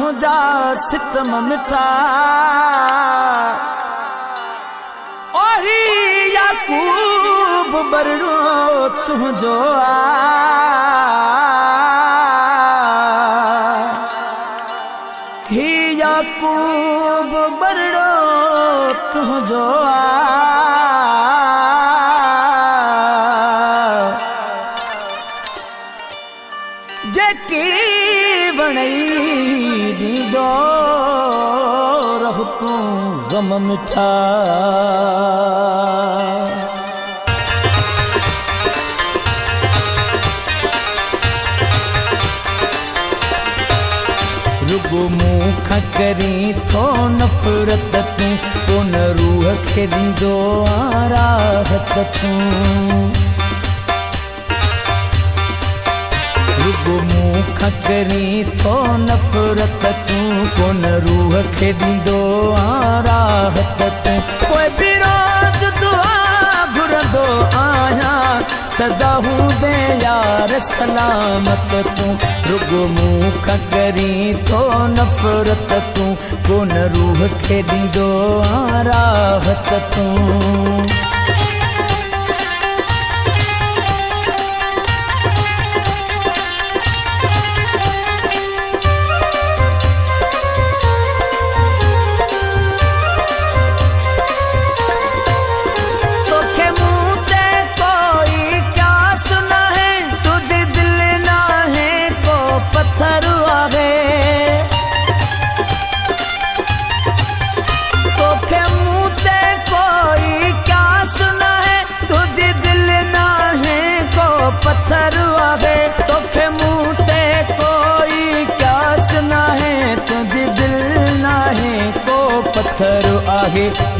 तुझा सितम मिठा ओही याकूब बरड़ो तुझो ही याकूब बरड़ो तुझो जेकी बनई दीदो रह तू गम मिठा रुगो मुख करी थो नफरत तू कोन रूह खे दीदो राहत तू रुगो मुख करी थो नफरत तू कोन रूह खे दीदो राहत तू कोई भी रोज दुआ घुरंदो आया सदा हूंदे यार सलामत तू रुगो मुख करी थो नफरत तू कोन रूह खे दीदो राहत तू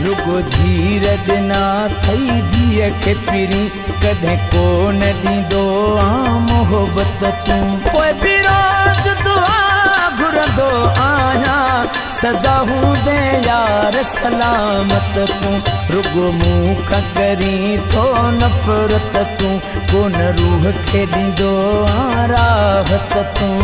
रुगो झीर दिना थई जीअ खे पिरी कदें कोन दीदो मोहब्बत तू कोई भी रोज दुआ घुरंदो आया सदा हूंदे यार सलामत तू रुगो मुख करी थो नफरत तू कोन रूह खे दीदो राहत तू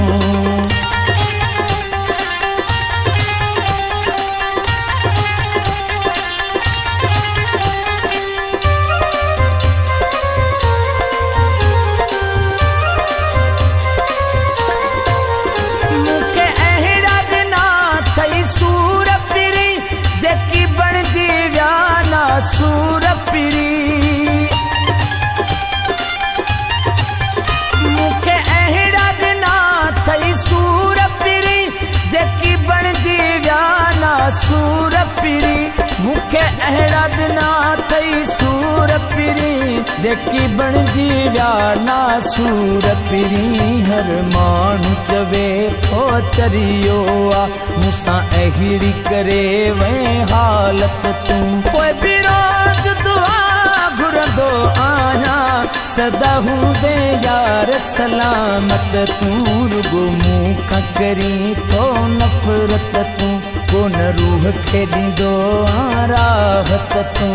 सूर पिरी मुखे अहिड़ा दिना थई सूर पिरी जेकी बणजी व्याना सूर पिरी मुखे अहिड़ा दिना थई सूर पिरी जेकी बणजी व्याना सूर पिरी हर माण्हू चवे थो चरियो आ मूंसां अहिड़ी करे वे हालत तू कोई भी रोज दुआ घुरंदो आया सदा हूंदे यार सलामत तू रुगो मुख करी थो नफरत तू कोन रूह खे दीदो राहत तू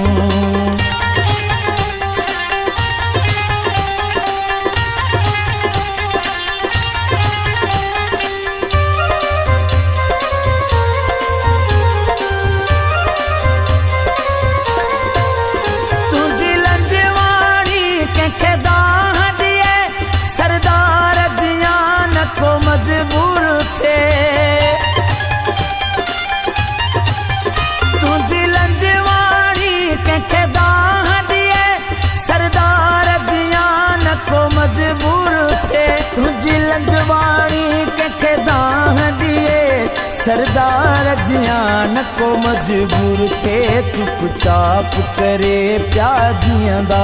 सरदार जियान को मजबूर थे चुपचाप करे प्या जियंदा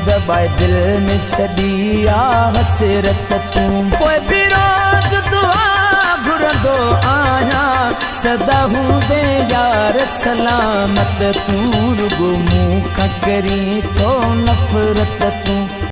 दबाए दिल में छदिया हसरत तू कोई भी रोज दुआ घुरंदो आया सदा हूंदे यार सलामत तू रुगो मुख करी थो नफरत तू